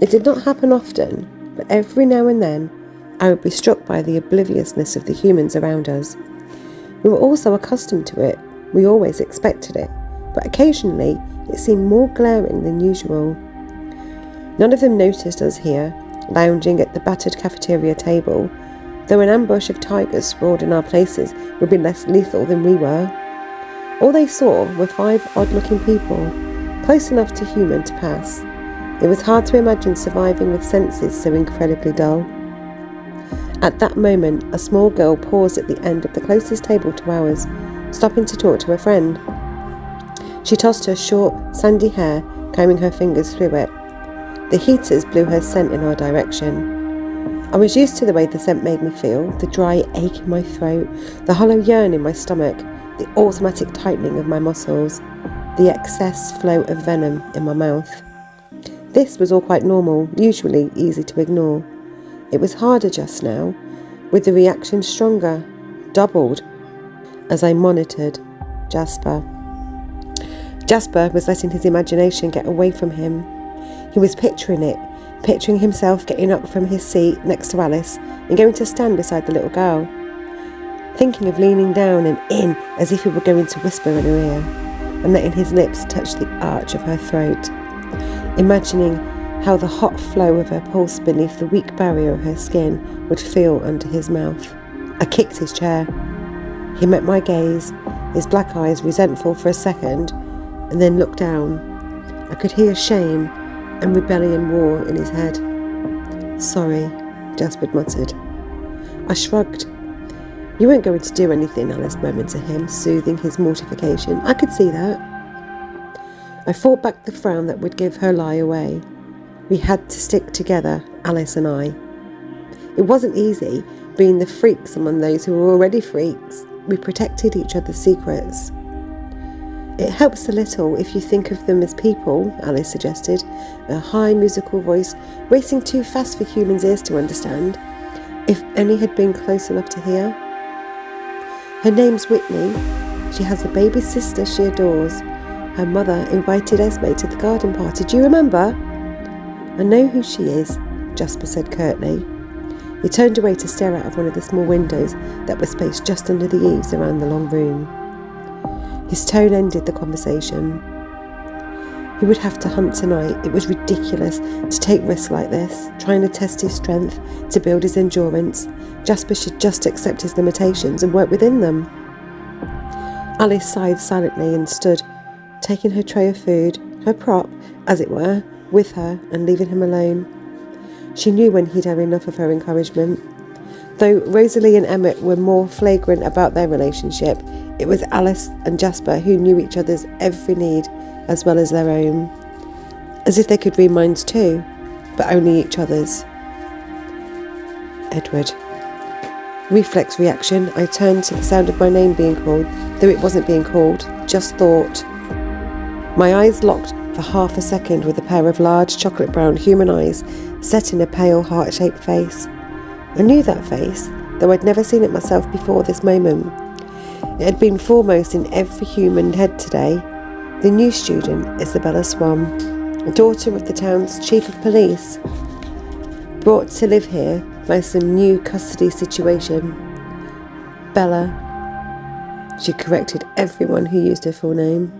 It did not happen often, but every now and then I would be struck by the obliviousness of the humans around us. We were all so accustomed to it, we always expected it, but occasionally it seemed more glaring than usual. None of them noticed us here, lounging at the battered cafeteria table, though an ambush of tigers sprawled in our places would be less lethal than we were. All they saw were 5 odd-looking people, close enough to human to pass. It was hard to imagine surviving with senses so incredibly dull. At that moment, a small girl paused at the end of the closest table to ours, stopping to talk to a friend. She tossed her short, sandy hair, combing her fingers through it. The heaters blew her scent in our direction. I was used to the way the scent made me feel, the dry ache in my throat, the hollow yearn in my stomach, the automatic tightening of my muscles, the excess flow of venom in my mouth. This was all quite normal, usually easy to ignore. It was harder just now, with the reaction stronger, doubled, as I monitored Jasper. Jasper was letting his imagination get away from him. He was picturing it, picturing himself getting up from his seat next to Alice and going to stand beside the little girl, thinking of leaning down and in as if he were going to whisper in her ear, and letting his lips touch the arch of her throat, imagining how the hot flow of her pulse beneath the weak barrier of her skin would feel under his mouth. I kicked his chair. He met my gaze, his black eyes resentful for a second, and then looked down. I could hear shame and rebellion war in his head. "Sorry," Jasper muttered. I shrugged. "You weren't going to do anything," Alice murmured to him, soothing his mortification. I could see that. I fought back the frown that would give her lie away. We had to stick together, Alice and I. It wasn't easy, being the freaks among those who were already freaks. We protected each other's secrets. "It helps a little if you think of them as people," Alice suggested, a high musical voice racing too fast for humans' ears to understand. If Annie had been close enough to hear. "Her name's Whitney. She has a baby sister she adores. Her mother invited Esme to the garden party. Do you remember?" "I know who she is," Jasper said curtly. He turned away to stare out of one of the small windows that were spaced just under the eaves around the long room. His tone ended the conversation. He would have to hunt tonight. It was ridiculous to take risks like this, trying to test his strength, to build his endurance. Jasper should just accept his limitations and work within them. Alice sighed silently and stood, taking her tray of food, her prop, as it were, with her and leaving him alone. She knew when he'd had enough of her encouragement. Though Rosalie and Emmett were more flagrant about their relationship, it was Alice and Jasper who knew each other's every need as well as their own. As if they could read minds too, but only each other's. Edward. Reflex reaction, I turned to the sound of my name being called, though it wasn't being called, just thought. My eyes locked for half a second with a pair of large chocolate brown human eyes set in a pale heart-shaped face. I knew that face, though I'd never seen it myself before this moment. It had been foremost in every human head today. The new student, Isabella Swan, daughter of the town's chief of police, brought to live here by some new custody situation. Bella. She corrected everyone who used her full name.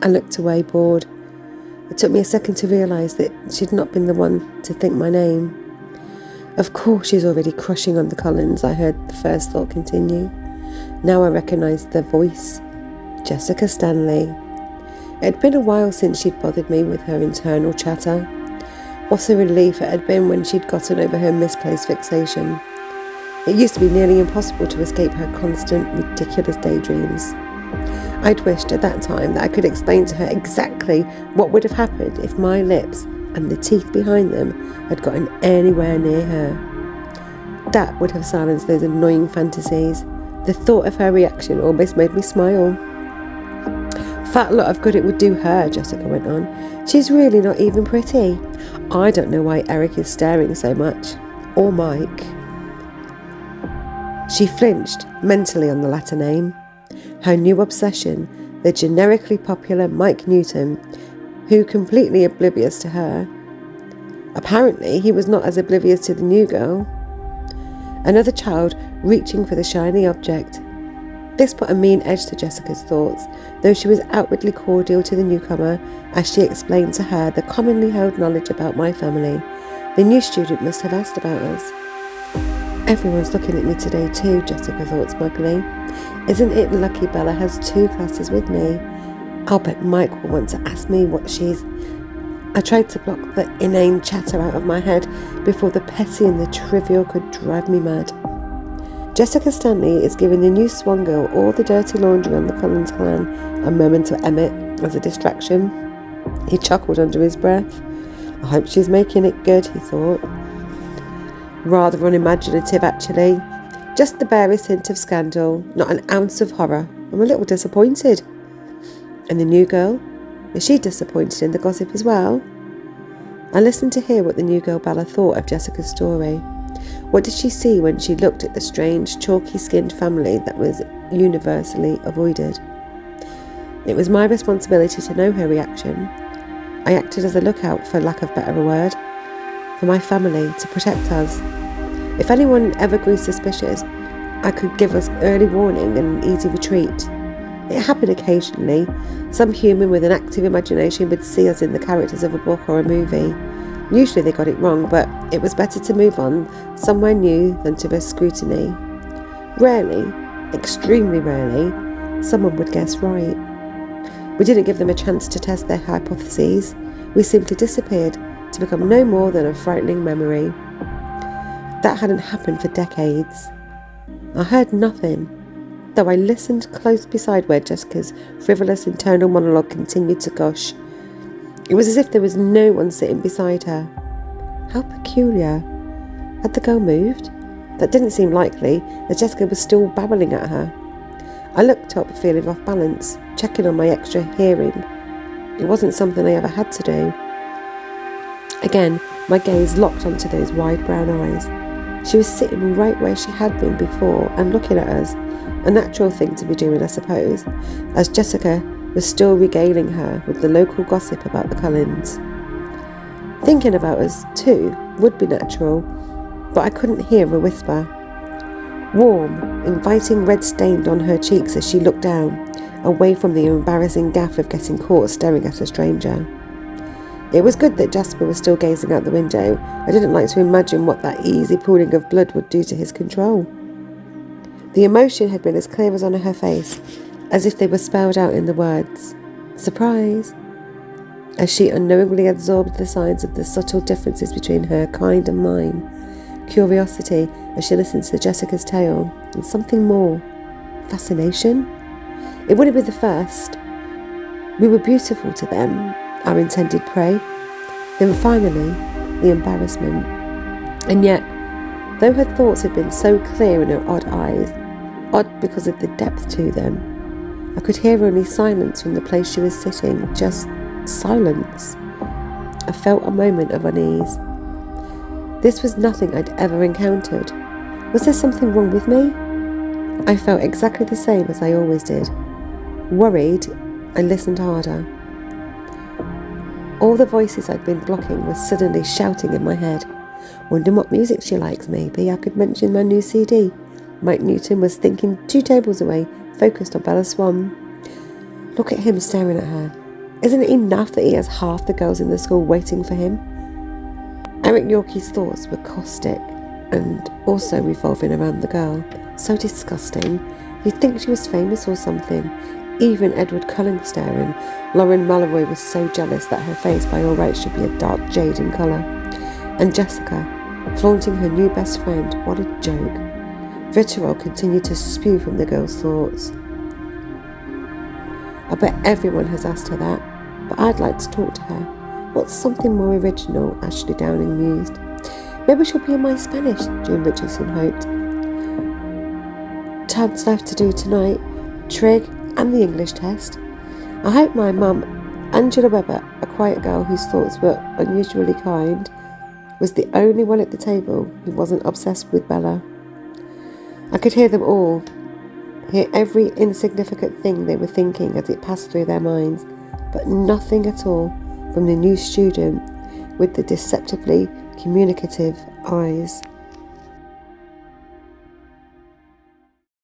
I looked away, bored. It took me a second to realise that she'd not been the one to think my name. "Of course she's already crushing on the Cullens," I heard the first thought continue. Now I recognised their voice. Jessica Stanley. It had been a while since she'd bothered me with her internal chatter. What a relief it had been when she'd gotten over her misplaced fixation. It used to be nearly impossible to escape her constant, ridiculous daydreams. I'd wished at that time that I could explain to her exactly what would have happened if my lips and the teeth behind them had gotten anywhere near her. That would have silenced those annoying fantasies. The thought of her reaction almost made me smile. "Fat lot of good it would do her," Jessica went on. "She's really not even pretty. I don't know why Eric is staring so much. Or Mike." She flinched mentally on the latter name. Her new obsession, the generically popular Mike Newton, who, completely oblivious to her, Apparently, he was not as oblivious to the new girl. Another child reaching for the shiny object. This put a mean edge to Jessica's thoughts, though she was outwardly cordial to the newcomer as she explained to her the commonly held knowledge about my family. The new student must have asked about us. Everyone's looking at me today too, Jessica thought smugly. Isn't it lucky Bella has 2 classes with me? I'll bet Mike will want to ask me what she's... I tried to block the inane chatter out of my head before the petty and the trivial could drive me mad. Jessica Stanley is giving the new swan girl all the dirty laundry on the Cullens clan and murmured to Emmett as a distraction. He chuckled under his breath. I hope she's making it good, he thought. Rather unimaginative, actually. Just the barest hint of scandal, not an ounce of horror. I'm a little disappointed. And the new girl? Is she disappointed in the gossip as well? I listened to hear what the new girl Bella thought of Jessica's story. What did she see when she looked at the strange, chalky-skinned family that was universally avoided? It was my responsibility to know her reaction. I acted as a lookout, for lack of better word, for my family, to protect us. If anyone ever grew suspicious, I could give us early warning and an easy retreat. It happened occasionally. Some human with an active imagination would see us in the characters of a book or a movie. Usually they got it wrong, but it was better to move on somewhere new than to risk scrutiny. Rarely, extremely rarely, someone would guess right. We didn't give them a chance to test their hypotheses. We simply disappeared to become no more than a frightening memory. That hadn't happened for decades. I heard nothing, though I listened close beside where Jessica's frivolous internal monologue continued to gush. It was as if there was no one sitting beside her. How peculiar. Had the girl moved? That didn't seem likely, as Jessica was still babbling at her. I looked up, feeling off balance, checking on my extra hearing. It wasn't something I ever had to do. Again, my gaze locked onto those wide brown eyes. She was sitting right where she had been before and looking at us, a natural thing to be doing, I suppose, as Jessica was still regaling her with the local gossip about the Cullens. Thinking about us, too, would be natural, but I couldn't hear a whisper. Warm, inviting red stained on her cheeks as she looked down, away from the embarrassing gaff of getting caught staring at a stranger. It was good that Jasper was still gazing out the window. I didn't like to imagine what that easy pooling of blood would do to his control. The emotion had been as clear as on her face, as if they were spelled out in the words, "Surprise," as she unknowingly absorbed the signs of the subtle differences between her kind and mine, curiosity as she listened to Jessica's tale, and something more, fascination. It wouldn't be the first. We were beautiful to them, our intended prey. Then finally, the embarrassment. And yet, though her thoughts had been so clear in her odd eyes, odd because of the depth to them, I could hear only silence from the place she was sitting, just silence. I felt a moment of unease. This was nothing I'd ever encountered. Was there something wrong with me? I felt exactly the same as I always did. Worried, I listened harder. All the voices I'd been blocking were suddenly shouting in my head. Wondering what music she likes, maybe I could mention my new CD. Mike Newton was thinking 2 tables away, focused on Bella Swan. Look at him staring at her. Isn't it enough that he has half the girls in the school waiting for him? Eric Yorkie's thoughts were caustic and also revolving around the girl. So disgusting. You'd think she was famous or something. Even Edward Cullen staring. Lauren Malloy was so jealous that her face by all rights should be a dark jade in colour. And Jessica, flaunting her new best friend, what a joke. Vitriol continued to spew from the girl's thoughts. I bet everyone has asked her that, but I'd like to talk to her. What's something more original? Ashley Downing mused. Maybe she'll be in my Spanish, June Richardson hoped. Tons left to do tonight. Trig and the English test. I hope my mum, Angela Webber, a quiet girl whose thoughts were unusually kind, was the only one at the table who wasn't obsessed with Bella. I could hear them all, hear every insignificant thing they were thinking as it passed through their minds, but nothing at all from the new student, with the deceptively communicative eyes.